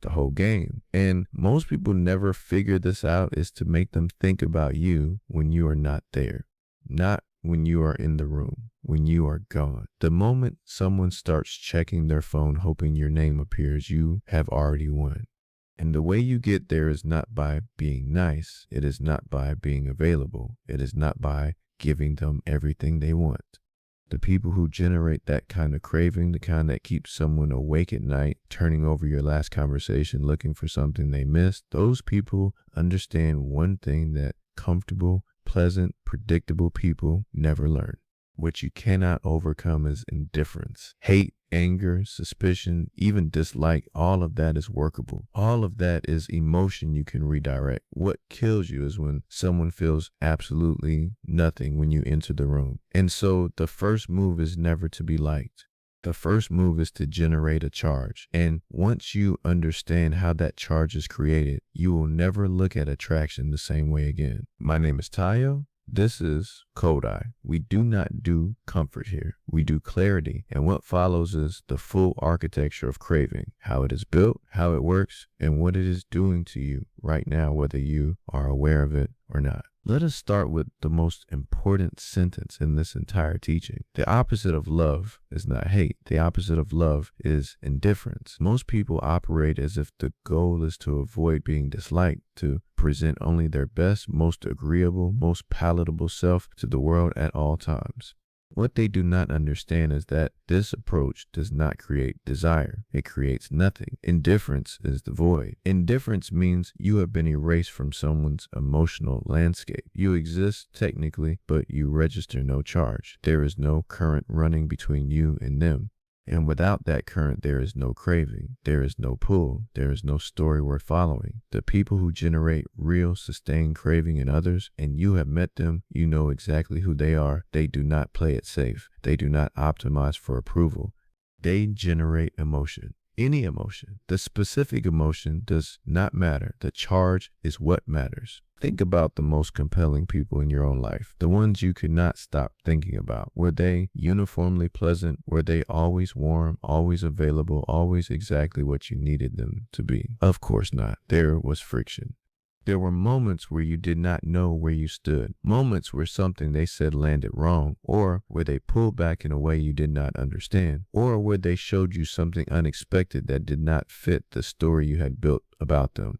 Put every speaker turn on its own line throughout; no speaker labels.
the whole game. And most people never figure this out, is to make them think about you when you are not there, not when you are in the room, when you are gone. The moment someone starts checking their phone hoping your name appears, you have already won. And the way you get there is not by being nice. It is not by being available. It is not by giving them everything they want. The people who generate that kind of craving, the kind that keeps someone awake at night, turning over your last conversation, looking for something they missed, those people understand one thing that comfortable, pleasant, predictable people never learn. What you cannot overcome is indifference. Hate, anger, suspicion, even dislike, all of that is workable. All of that is emotion you can redirect. What kills you is when someone feels absolutely nothing when you enter the room. And so the first move is never to be liked. The first move is to generate a charge. And once you understand how that charge is created, you will never look at attraction the same way again. My name is Tayo. This is Cold Eye. We do not do comfort here. We do clarity. And what follows is the full architecture of craving, how it is built, how it works, and what it is doing to you right now, whether you are aware of it or not. Let us start with the most important sentence in this entire teaching. The opposite of love is not hate. The opposite of love is indifference. Most people operate as if the goal is to avoid being disliked, to present only their best, most agreeable, most palatable self to the world at all times. What they do not understand is that this approach does not create desire. It creates nothing. Indifference is the void. Indifference means you have been erased from someone's emotional landscape. You exist technically, but you register no charge. There is no current running between you and them. And without that current, there is no craving, there is no pull, there is no story worth following. The people who generate real sustained craving in others, and you have met them, you know exactly who they are. They do not play it safe. They do not optimize for approval. They generate emotion. Any emotion. The specific emotion does not matter. The charge is what matters. Think about the most compelling people in your own life, the ones you could not stop thinking about. Were they uniformly pleasant? Were they always warm, always available, always exactly what you needed them to be? Of course not. There was friction. There were moments where you did not know where you stood, moments where something they said landed wrong, or where they pulled back in a way you did not understand, or where they showed you something unexpected that did not fit the story you had built about them.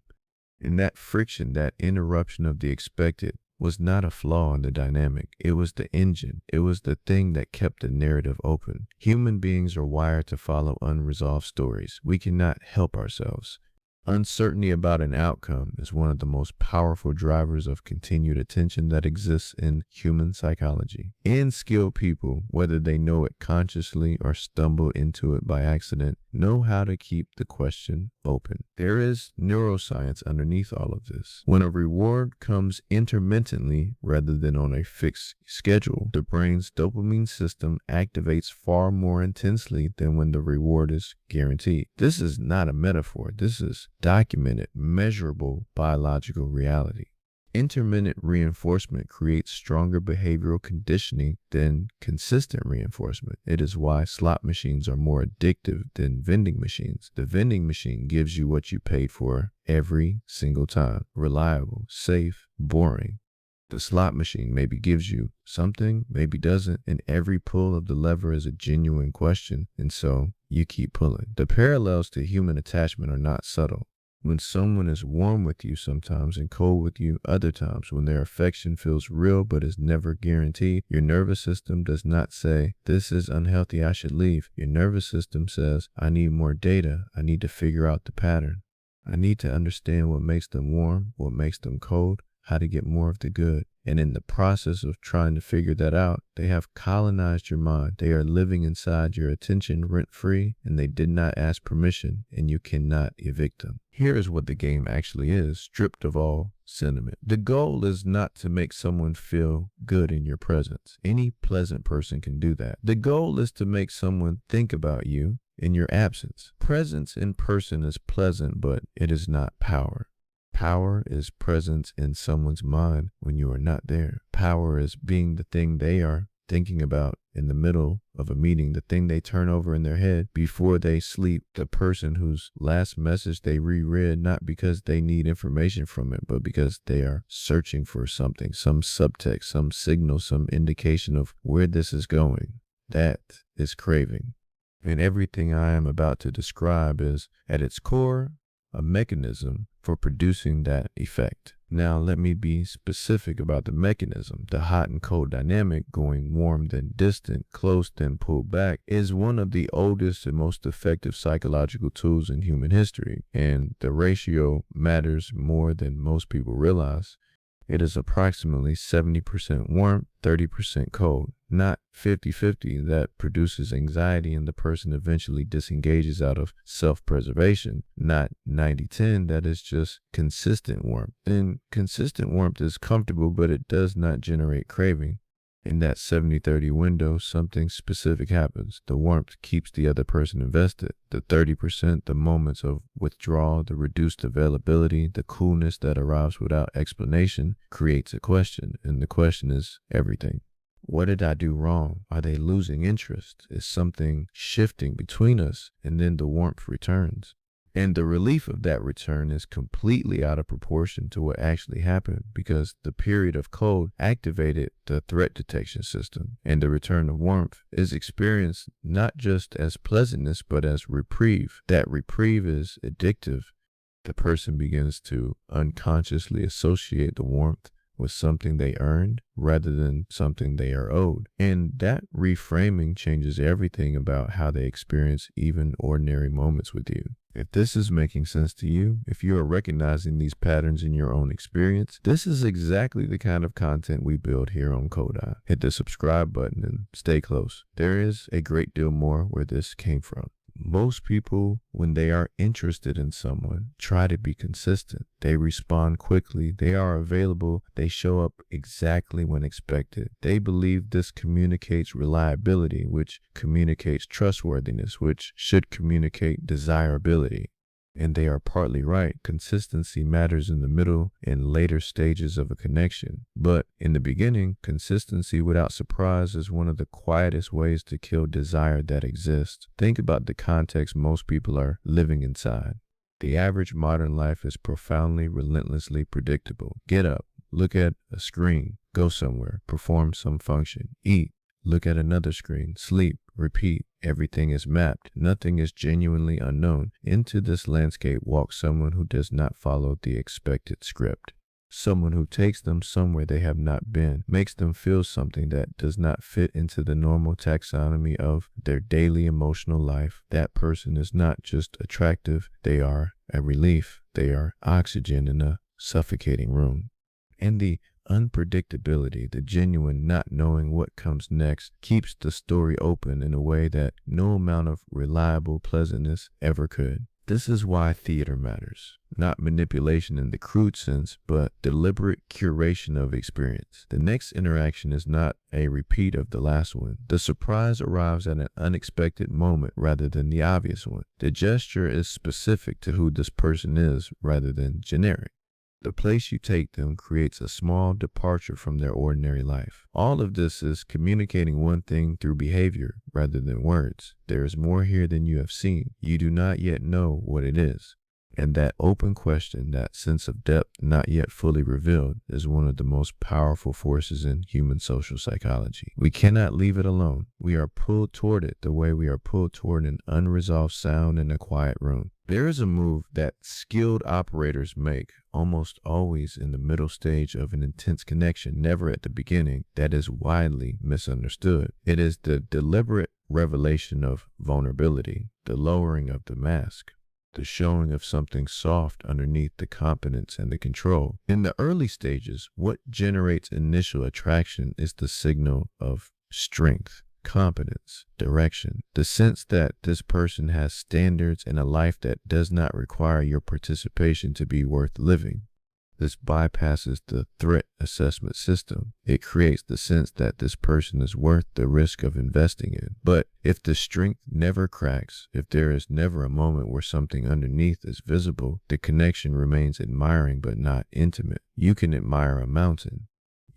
And that friction, that interruption of the expected, was not a flaw in the dynamic. It was the engine. It was the thing that kept the narrative open. Human beings are wired to follow unresolved stories. We cannot help ourselves. Uncertainty about an outcome is one of the most powerful drivers of continued attention that exists in human psychology. And skilled people, whether they know it consciously or stumble into it by accident, know how to keep the question open. There is neuroscience underneath all of this. When a reward comes intermittently rather than on a fixed schedule, the brain's dopamine system activates far more intensely than when the reward is guaranteed. This is not a metaphor. This is documented, measurable biological reality. Intermittent reinforcement creates stronger behavioral conditioning than consistent reinforcement. It is why slot machines are more addictive than vending machines. The vending machine gives you what you paid for every single time. Reliable, safe, boring. The slot machine maybe gives you something, maybe doesn't, and every pull of the lever is a genuine question, and so you keep pulling. The parallels to human attachment are not subtle. When someone is warm with you sometimes and cold with you other times, when their affection feels real but is never guaranteed, your nervous system does not say, "This is unhealthy, I should leave." Your nervous system says, "I need more data. I need to figure out the pattern. I need to understand what makes them warm, what makes them cold, how to get more of the good." And in the process of trying to figure that out, they have colonized your mind. They are living inside your attention rent-free, and they did not ask permission, and you cannot evict them. Here is what the game actually is, stripped of all sentiment. The goal is not to make someone feel good in your presence. Any pleasant person can do that. The goal is to make someone think about you in your absence. Presence in person is pleasant, but it is not power. Power is presence in someone's mind when you are not there. Power is being the thing they are thinking about in the middle of a meeting, the thing they turn over in their head before they sleep, the person whose last message they reread, not because they need information from it, but because they are searching for something, some subtext, some signal, some indication of where this is going. That is craving. And everything I am about to describe is, at its core, a mechanism for producing that effect. Now, let me be specific about the mechanism. The hot and cold dynamic, going warm then distant, close then pulled back, is one of the oldest and most effective psychological tools in human history. And the ratio matters more than most people realize. It is approximately 70% warm, 30% cold, not 50-50 that produces anxiety and the person eventually disengages out of self-preservation, not 90-10 that is just consistent warmth. And consistent warmth is comfortable, but it does not generate craving. In that 70-30 window, something specific happens. The warmth keeps the other person invested. The 30%, the moments of withdrawal, the reduced availability, the coolness that arrives without explanation, creates a question. And the question is everything. What did I do wrong? Are they losing interest? Is something shifting between us? And then the warmth returns. And the relief of that return is completely out of proportion to what actually happened, because the period of cold activated the threat detection system, and the return of warmth is experienced not just as pleasantness, but as reprieve. That reprieve is addictive. The person begins to unconsciously associate the warmth with something they earned rather than something they are owed. And that reframing changes everything about how they experience even ordinary moments with you. If this is making sense to you, if you are recognizing these patterns in your own experience, this is exactly the kind of content we build here on Codai. Hit the subscribe button and stay close. There is a great deal more where this came from. Most people, when they are interested in someone, try to be consistent. They respond quickly. They are available. They show up exactly when expected. They believe this communicates reliability, which communicates trustworthiness, which should communicate desirability. And they are partly right. Consistency matters in the middle and later stages of a connection. But in the beginning, consistency without surprise is one of the quietest ways to kill desire that exists. Think about the context most people are living inside. The average modern life is profoundly, relentlessly predictable. Get up, look at a screen, go somewhere, perform some function, eat, look at another screen, sleep, repeat. Everything is mapped. Nothing is genuinely unknown. Into this landscape walks someone who does not follow the expected script. Someone who takes them somewhere they have not been, makes them feel something that does not fit into the normal taxonomy of their daily emotional life. That person is not just attractive. They are a relief. They are oxygen in a suffocating room. And the unpredictability, the genuine not knowing what comes next, keeps the story open in a way that no amount of reliable pleasantness ever could. This is why theater matters. Not manipulation in the crude sense, but deliberate curation of experience. The next interaction is not a repeat of the last one. The surprise arrives at an unexpected moment rather than the obvious one. The gesture is specific to who this person is rather than generic. The place you take them creates a small departure from their ordinary life. All of this is communicating one thing through behavior rather than words. There is more here than you have seen. You do not yet know what it is. And that open question, that sense of depth not yet fully revealed, is one of the most powerful forces in human social psychology. We cannot leave it alone. We are pulled toward it the way we are pulled toward an unresolved sound in a quiet room. There is a move that skilled operators make, almost always in the middle stage of an intense connection, never at the beginning, that is widely misunderstood. It is the deliberate revelation of vulnerability, the lowering of the mask, the showing of something soft underneath the competence and the control. In the early stages, what generates initial attraction is the signal of strength, competence, direction, the sense that this person has standards and a life that does not require your participation to be worth living. This bypasses the threat assessment system. It creates the sense that this person is worth the risk of investing in. But if the strength never cracks, if there is never a moment where something underneath is visible, the connection remains admiring but not intimate. You can admire a mountain.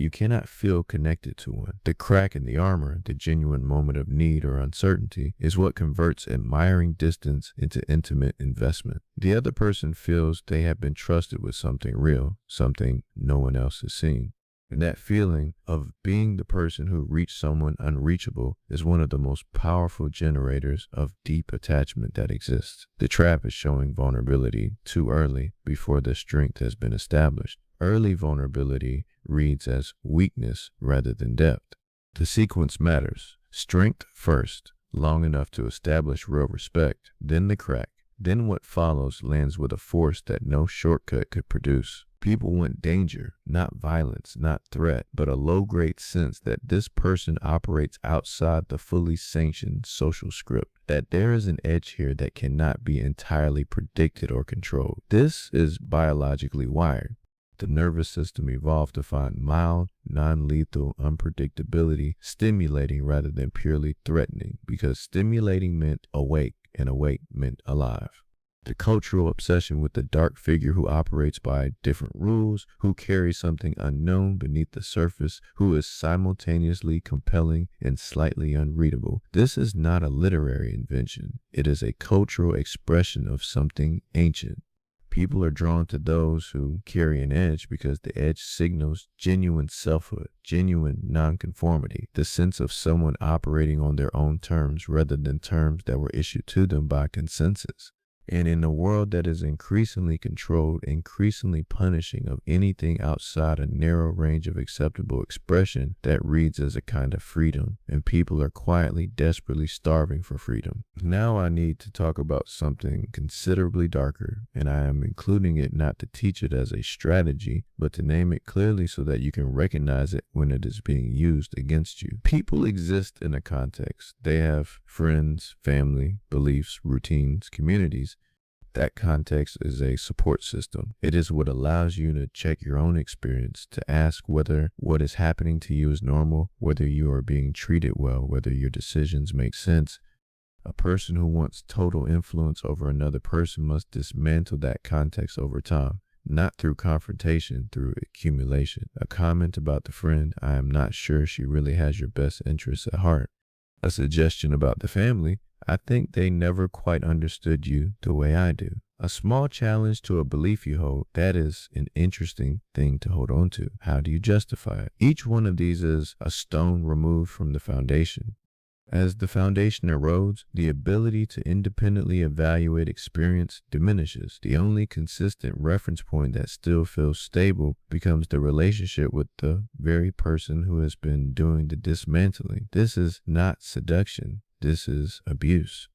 You cannot feel connected to one. The crack in the armor, the genuine moment of need or uncertainty, is what converts admiring distance into intimate investment. The other person feels they have been trusted with something real, something no one else has seen. And that feeling of being the person who reached someone unreachable is one of the most powerful generators of deep attachment that exists. The trap is showing vulnerability too early before the strength has been established. Early vulnerability reads as weakness rather than depth. The sequence matters. Strength first, long enough to establish real respect, then the crack. Then what follows lands with a force that no shortcut could produce. People want danger, not violence, not threat, but a low-grade sense that this person operates outside the fully sanctioned social script, that there is an edge here that cannot be entirely predicted or controlled. This is biologically wired. The nervous system evolved to find mild, non-lethal unpredictability stimulating rather than purely threatening, because stimulating meant awake and awake meant alive. The cultural obsession with the dark figure who operates by different rules, who carries something unknown beneath the surface, who is simultaneously compelling and slightly unreadable. This is not a literary invention. It is a cultural expression of something ancient. People are drawn to those who carry an edge because the edge signals genuine selfhood, genuine nonconformity, the sense of someone operating on their own terms rather than terms that were issued to them by consensus. And in a world that is increasingly controlled, increasingly punishing of anything outside a narrow range of acceptable expression, that reads as a kind of freedom, and people are quietly, desperately starving for freedom. Now I need to talk about something considerably darker, and I am including it not to teach it as a strategy, but to name it clearly so that you can recognize it when it is being used against you. People exist in a context. They have friends, family, beliefs, routines, communities. That context is a support system. It is what allows you to check your own experience, to ask whether what is happening to you is normal, whether you are being treated well, whether your decisions make sense. A person who wants total influence over another person must dismantle that context over time, not through confrontation, through accumulation. A comment about the friend, I am not sure she really has your best interests at heart. A suggestion about the family, I think they never quite understood you the way I do. A small challenge to a belief you hold, that is an interesting thing to hold on to. How do you justify it? Each one of these is a stone removed from the foundation. As the foundation erodes, the ability to independently evaluate experience diminishes. The only consistent reference point that still feels stable becomes the relationship with the very person who has been doing the dismantling. This is not seduction. This is abuse.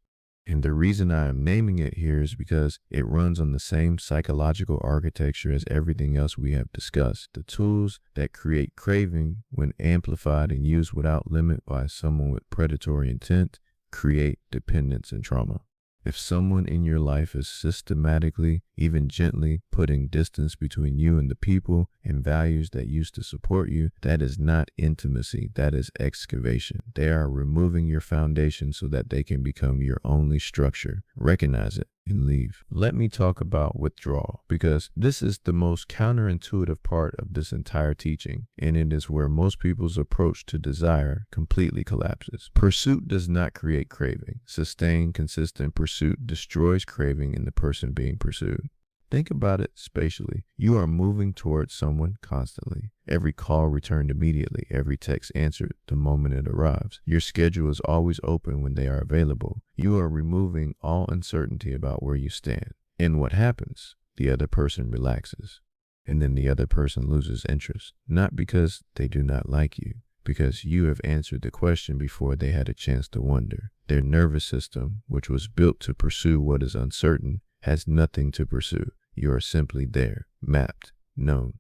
And the reason I am naming it here is because it runs on the same psychological architecture as everything else we have discussed. The tools that create craving, when amplified and used without limit by someone with predatory intent, create dependence and trauma. If someone in your life is systematically, even gently, putting distance between you and the people and values that used to support you, that is not intimacy, that is excavation. They are removing your foundation so that they can become your only structure. Recognize it and leave. Let me talk about withdrawal, because this is the most counterintuitive part of this entire teaching, and it is where most people's approach to desire completely collapses. Pursuit does not create craving. Sustained, consistent pursuit destroys craving in the person being pursued. Think about it spatially. You are moving towards someone constantly. Every call returned immediately, every text answered the moment it arrives. Your schedule is always open when they are available. You are removing all uncertainty about where you stand. And what happens? The other person relaxes. And then the other person loses interest. Not because they do not like you, because you have answered the question before they had a chance to wonder. Their nervous system, which was built to pursue what is uncertain, has nothing to pursue. You are simply there, mapped, known,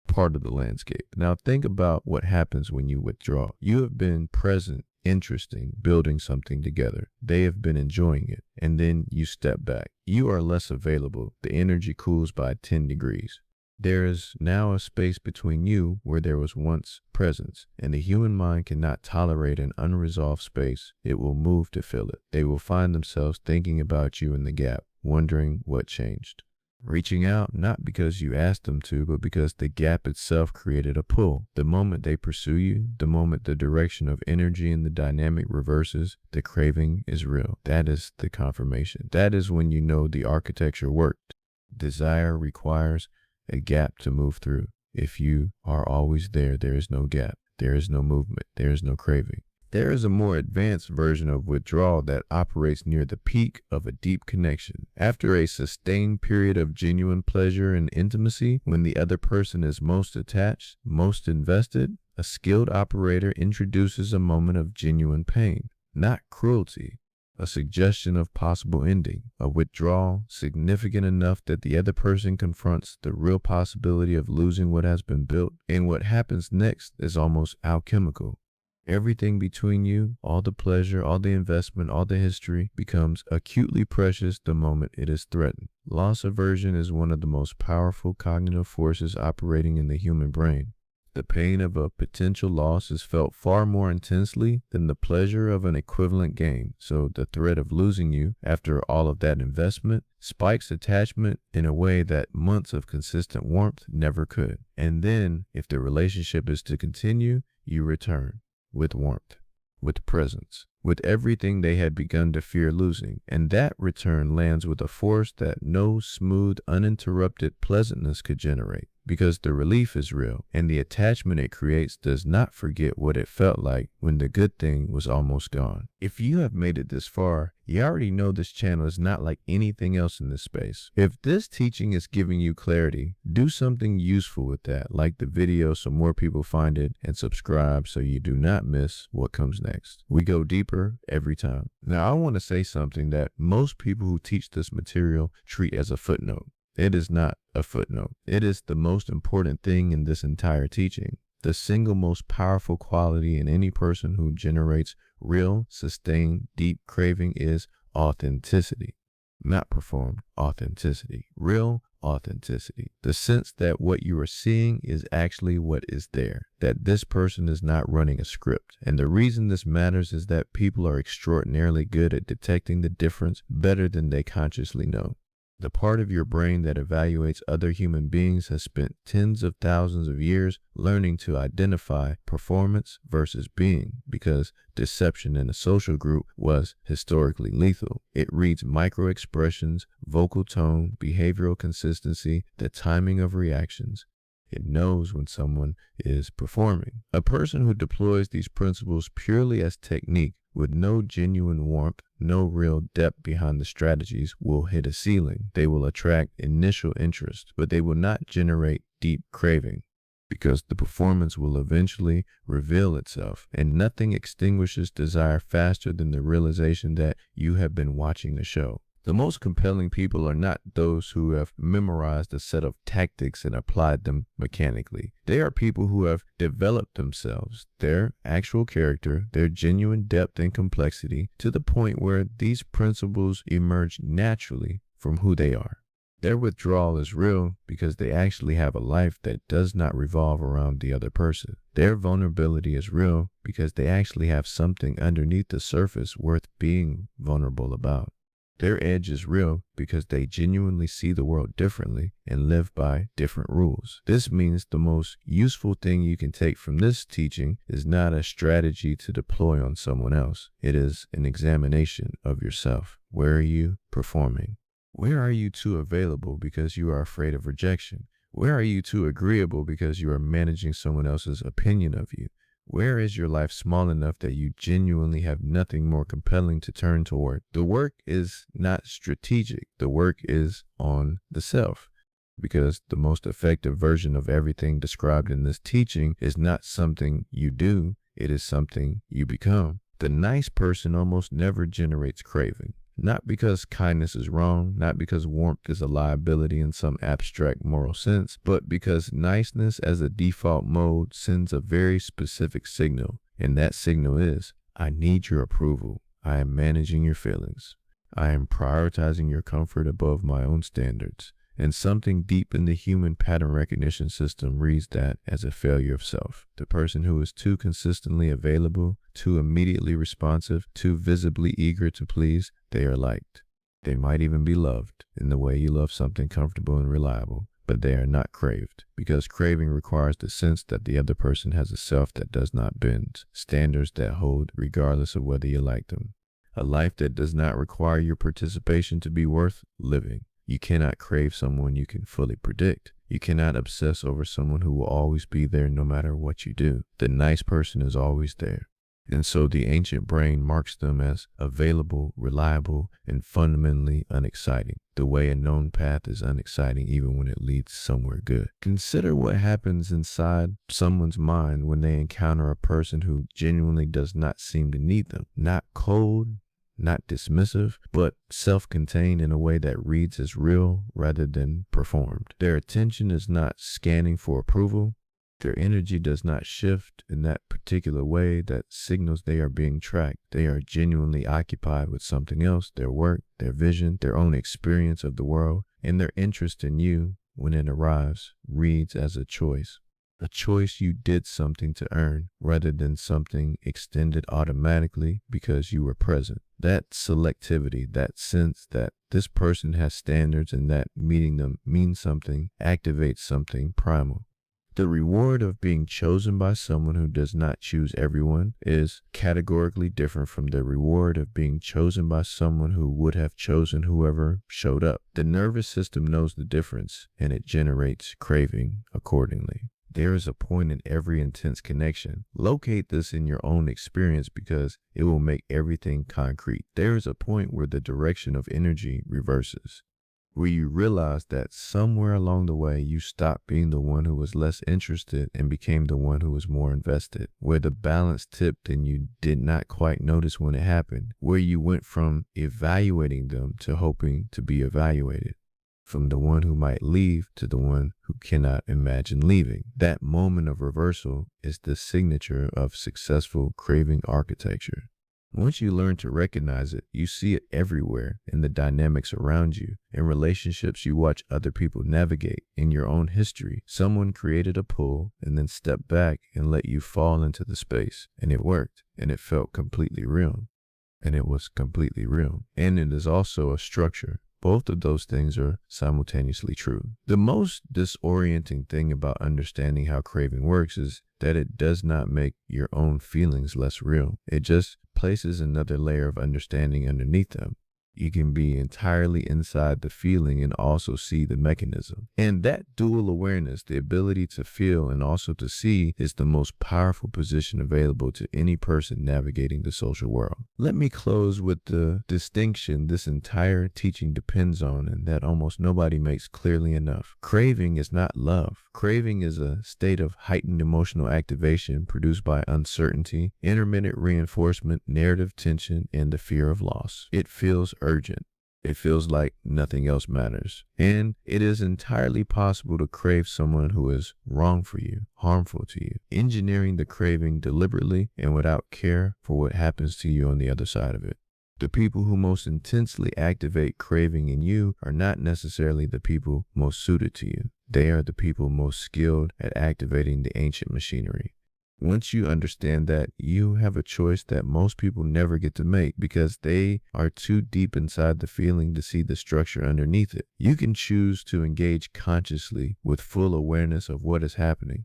part of the landscape. Now think about what happens when you withdraw. You have been present, interesting, building something together. They have been enjoying it. And then you step back. You are less available. The energy cools by 10 degrees. There is now a space between you where there was once presence, and the human mind cannot tolerate an unresolved space. It will move to fill it. They will find themselves thinking about you in the gap, wondering what changed. reaching out not because you asked them to, but because the gap itself created a pull. The moment they pursue you, the moment the direction of energy and the dynamic reverses, the craving is real. That is the confirmation. That is when you know the architecture worked. Desire requires a gap to move through. If you are always there, there is no gap. There is no movement. There is no craving. There is a more advanced version of withdrawal that operates near the peak of a deep connection. After a sustained period of genuine pleasure and intimacy, when the other person is most attached, most invested, a skilled operator introduces a moment of genuine pain, not cruelty, a suggestion of possible ending, a withdrawal significant enough that the other person confronts the real possibility of losing what has been built, and what happens next is almost alchemical. Everything between you, all the pleasure, all the investment, all the history, becomes acutely precious the moment it is threatened. Loss aversion is one of the most powerful cognitive forces operating in the human brain. The pain of a potential loss is felt far more intensely than the pleasure of an equivalent gain. So the threat of losing you, after all of that investment, spikes attachment in a way that months of consistent warmth never could. And then, if the relationship is to continue, you return. With warmth, with presence, with everything they had begun to fear losing, and that return lands with a force that no smooth, uninterrupted pleasantness could generate, because the relief is real, and the attachment it creates does not forget what it felt like when the good thing was almost gone. If you have made it this far, you already know this channel is not like anything else in this space. If this teaching is giving you clarity, do something useful with that. Like the video so more people find it, and subscribe so you do not miss what comes next. We go deeper every time. Now, I want to say something that most people who teach this material treat as a footnote. It is not a footnote. It is the most important thing in this entire teaching. The single most powerful quality in any person who generates real, sustained, deep craving is authenticity. Not performed authenticity. Real authenticity. The sense that what you are seeing is actually what is there. That this person is not running a script. And the reason this matters is that people are extraordinarily good at detecting the difference better than they consciously know. The part of your brain that evaluates other human beings has spent tens of thousands of years learning to identify performance versus being, because deception in a social group was historically lethal. It reads micro-expressions, vocal tone, behavioral consistency, the timing of reactions. It knows when someone is performing. A person who deploys these principles purely as technique with no genuine warmth, no real depth behind the strategies, will hit a ceiling. They will attract initial interest, but they will not generate deep craving, because the performance will eventually reveal itself, and nothing extinguishes desire faster than the realization that you have been watching a show. The most compelling people are not those who have memorized a set of tactics and applied them mechanically. They are people who have developed themselves, their actual character, their genuine depth and complexity, to the point where these principles emerge naturally from who they are. Their withdrawal is real because they actually have a life that does not revolve around the other person. Their vulnerability is real because they actually have something underneath the surface worth being vulnerable about. Their edge is real because they genuinely see the world differently and live by different rules. This means the most useful thing you can take from this teaching is not a strategy to deploy on someone else. It is an examination of yourself. Where are you performing? Where are you too available because you are afraid of rejection? Where are you too agreeable because you are managing someone else's opinion of you? Where is your life small enough that you genuinely have nothing more compelling to turn toward? The work is not strategic. The work is on the self, because the most effective version of everything described in this teaching is not something you do. It is something you become. The nice person almost never generates craving. Not because kindness is wrong, not because warmth is a liability in some abstract moral sense, but because niceness as a default mode sends a very specific signal, and that signal is, I need your approval. I am managing your feelings. I am prioritizing your comfort above my own standards. And something deep in the human pattern recognition system reads that as a failure of self. The person who is too consistently available, too immediately responsive, too visibly eager to please, they are liked. They might even be loved in the way you love something comfortable and reliable, but they are not craved, because craving requires the sense that the other person has a self that does not bend, standards that hold regardless of whether you like them. A life that does not require your participation to be worth living. You cannot crave someone you can fully predict. You cannot obsess over someone who will always be there no matter what you do. The nice person is always there. And so the ancient brain marks them as available, reliable, and fundamentally unexciting, the way a known path is unexciting even when it leads somewhere good. Consider what happens inside someone's mind when they encounter a person who genuinely does not seem to need them. Not cold, not dismissive, but self-contained in a way that reads as real rather than performed. Their attention is not scanning for approval. Their energy does not shift in that particular way that signals they are being tracked. They are genuinely occupied with something else, their work, their vision, their own experience of the world, and their interest in you, when it arrives, reads as a choice. A choice you did something to earn rather than something extended automatically because you were present. That selectivity, that sense that this person has standards and that meeting them means something, activates something primal. The reward of being chosen by someone who does not choose everyone is categorically different from the reward of being chosen by someone who would have chosen whoever showed up. The nervous system knows the difference, and it generates craving accordingly. There is a point in every intense connection. Locate this in your own experience because it will make everything concrete. There is a point where the direction of energy reverses, where you realize that somewhere along the way you stopped being the one who was less interested and became the one who was more invested, where the balance tipped and you did not quite notice when it happened, where you went from evaluating them to hoping to be evaluated, from the one who might leave to the one who cannot imagine leaving. That moment of reversal is the signature of successful craving architecture. Once you learn to recognize it, you see it everywhere in the dynamics around you, in relationships you watch other people navigate, in your own history. Someone created a pull and then stepped back and let you fall into the space, and it worked, and it felt completely real, and it was completely real. And it is also a structure. Both of those things are simultaneously true. The most disorienting thing about understanding how craving works is that it does not make your own feelings less real. It just places another layer of understanding underneath them. You can be entirely inside the feeling and also see the mechanism. And that dual awareness, the ability to feel and also to see, is the most powerful position available to any person navigating the social world. Let me close with the distinction this entire teaching depends on and that almost nobody makes clearly enough. Craving is not love. Craving is a state of heightened emotional activation produced by uncertainty, intermittent reinforcement, narrative tension, and the fear of loss. It feels urgent. It feels like nothing else matters. And it is entirely possible to crave someone who is wrong for you, harmful to you, engineering the craving deliberately and without care for what happens to you on the other side of it. The people who most intensely activate craving in you are not necessarily the people most suited to you. They are the people most skilled at activating the ancient machinery. Once you understand that, you have a choice that most people never get to make because they are too deep inside the feeling to see the structure underneath it. You can choose to engage consciously with full awareness of what is happening.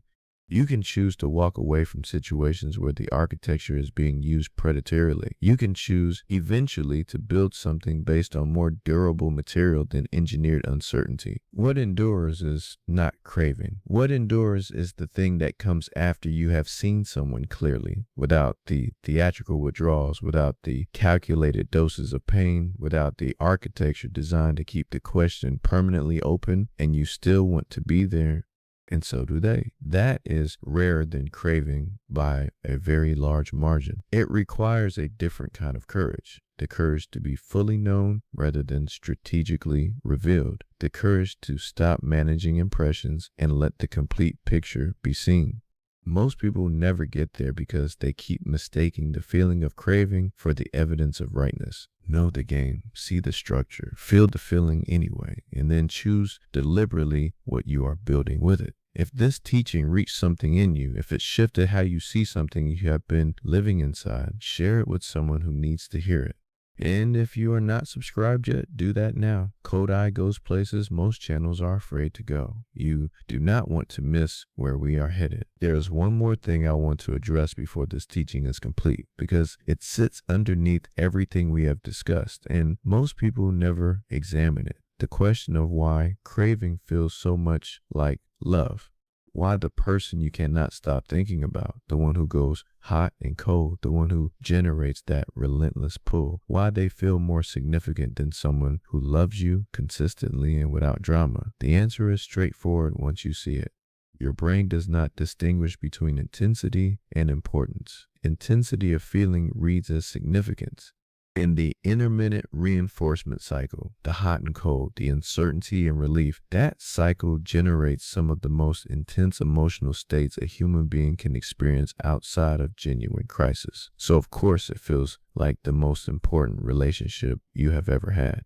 You can choose to walk away from situations where the architecture is being used predatorily. You can choose eventually to build something based on more durable material than engineered uncertainty. What endures is not craving. What endures is the thing that comes after you have seen someone clearly, without the theatrical withdrawals, without the calculated doses of pain, without the architecture designed to keep the question permanently open, and you still want to be there. And so do they. That is rarer than craving by a very large margin. It requires a different kind of courage. The courage to be fully known rather than strategically revealed. The courage to stop managing impressions and let the complete picture be seen. Most people never get there because they keep mistaking the feeling of craving for the evidence of rightness. Know the game, see the structure, feel the feeling anyway, and then choose deliberately what you are building with it. If this teaching reached something in you, if it shifted how you see something you have been living inside, share it with someone who needs to hear it. And if you are not subscribed yet, do that now. Kodai goes places most channels are afraid to go. You do not want to miss where we are headed. There's one more thing I want to address before this teaching is complete, because it sits underneath everything we have discussed, and most people never examine it. The question of why craving feels so much like love. Why the person you cannot stop thinking about, the one who goes hot and cold, the one who generates that relentless pull, why they feel more significant than someone who loves you consistently and without drama. The answer is straightforward once you see it. Your brain does not distinguish between intensity and importance. Intensity of feeling reads as significance. In the intermittent reinforcement cycle, the hot and cold, the uncertainty and relief, that cycle generates some of the most intense emotional states a human being can experience outside of genuine crisis. So of course it feels like the most important relationship you have ever had.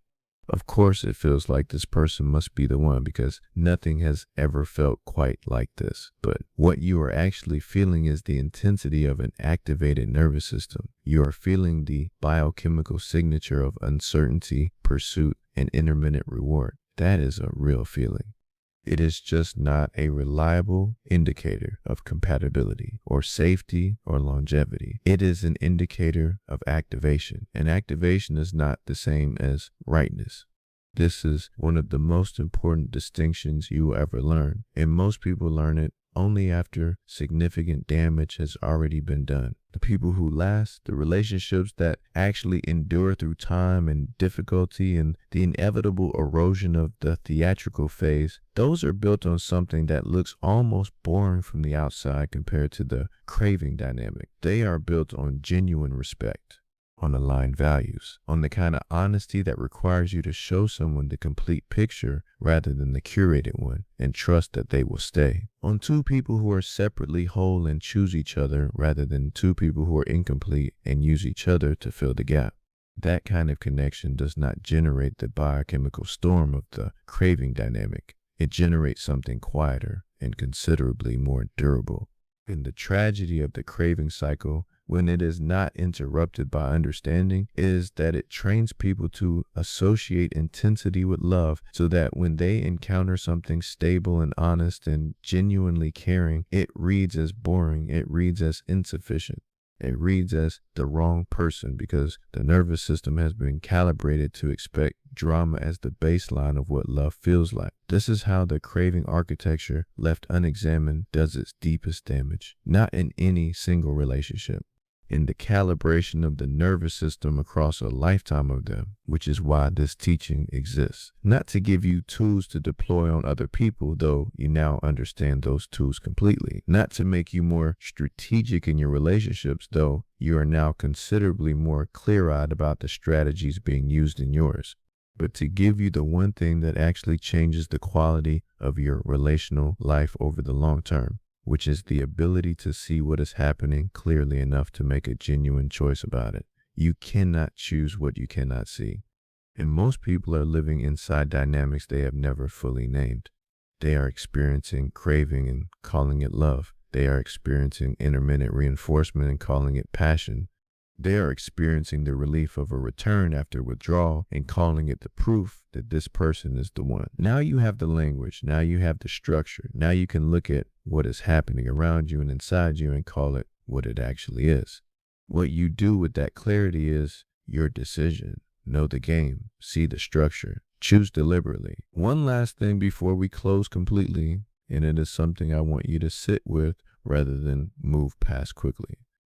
Of course it feels like this person must be the one, because nothing has ever felt quite like this. But what you are actually feeling is the intensity of an activated nervous system. You are feeling the biochemical signature of uncertainty, pursuit, and intermittent reward. That is a real feeling. It is just not a reliable indicator of compatibility or safety or longevity. It is an indicator of activation, and activation is not the same as rightness. This is one of the most important distinctions you will ever learn, and most people learn it only after significant damage has already been done. The people who last, the relationships that actually endure through time and difficulty and the inevitable erosion of the theatrical phase, those are built on something that looks almost boring from the outside compared to the craving dynamic. They are built on genuine respect, on aligned values, on the kind of honesty that requires you to show someone the complete picture rather than the curated one, and trust that they will stay. On two people who are separately whole and choose each other rather than two people who are incomplete and use each other to fill the gap. That kind of connection does not generate the biochemical storm of the craving dynamic. It generates something quieter and considerably more durable. And the tragedy of the craving cycle, when it is not interrupted by understanding, is that it trains people to associate intensity with love, so that when they encounter something stable and honest and genuinely caring, it reads as boring, it reads as insufficient. It reads as the wrong person, because the nervous system has been calibrated to expect drama as the baseline of what love feels like. This is how the craving architecture, left unexamined, does its deepest damage. Not in any single relationship, in the calibration of the nervous system across a lifetime of them, which is why this teaching exists. Not to give you tools to deploy on other people, though you now understand those tools completely. Not to make you more strategic in your relationships, though you are now considerably more clear-eyed about the strategies being used in yours. But to give you the one thing that actually changes the quality of your relational life over the long term, which is the ability to see what is happening clearly enough to make a genuine choice about it. You cannot choose what you cannot see. And most people are living inside dynamics they have never fully named. They are experiencing craving and calling it love. They are experiencing intermittent reinforcement and calling it passion. They are experiencing the relief of a return after withdrawal and calling it the proof that this person is the one. Now you have the language. Now you have the structure. Now you can look at what is happening around you and inside you and call it what it actually is. What you do with that clarity is your decision. Know the game. See the structure. Choose deliberately. One last thing before we close completely, and it is something I want you to sit with rather than move past quickly.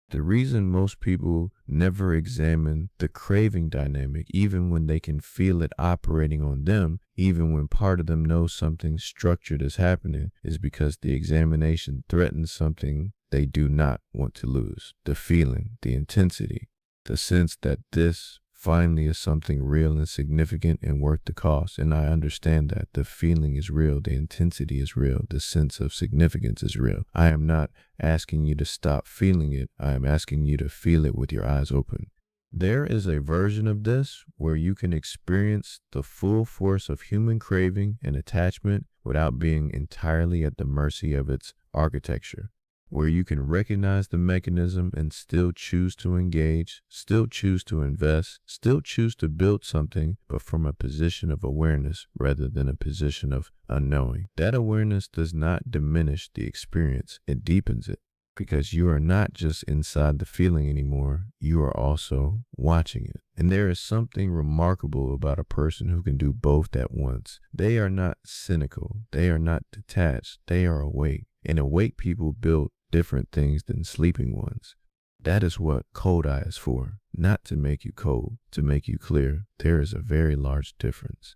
The reason most people never examine the craving dynamic, even when they can feel it operating on them, even when part of them knows something structured is happening, is because the examination threatens something they do not want to lose. The feeling, the intensity, the sense that this finally is something real and significant and worth the cost. And I understand that the feeling is real, the intensity is real, the sense of significance is real. I am not asking you to stop feeling it. I am asking you to feel it with your eyes open. There is a version of this where you can experience the full force of human craving and attachment without being entirely at the mercy of its architecture, where you can recognize the mechanism and still choose to engage, still choose to invest, still choose to build something, but from a position of awareness rather than a position of unknowing. That awareness does not diminish the experience, it deepens it. Because you are not just inside the feeling anymore, you are also watching it. And there is something remarkable about a person who can do both at once. They are not cynical, they are not detached, they are awake. And awake people build different things than sleeping ones. That is what cold eye is for. Not to make you cold, to make you clear. There is a very large difference.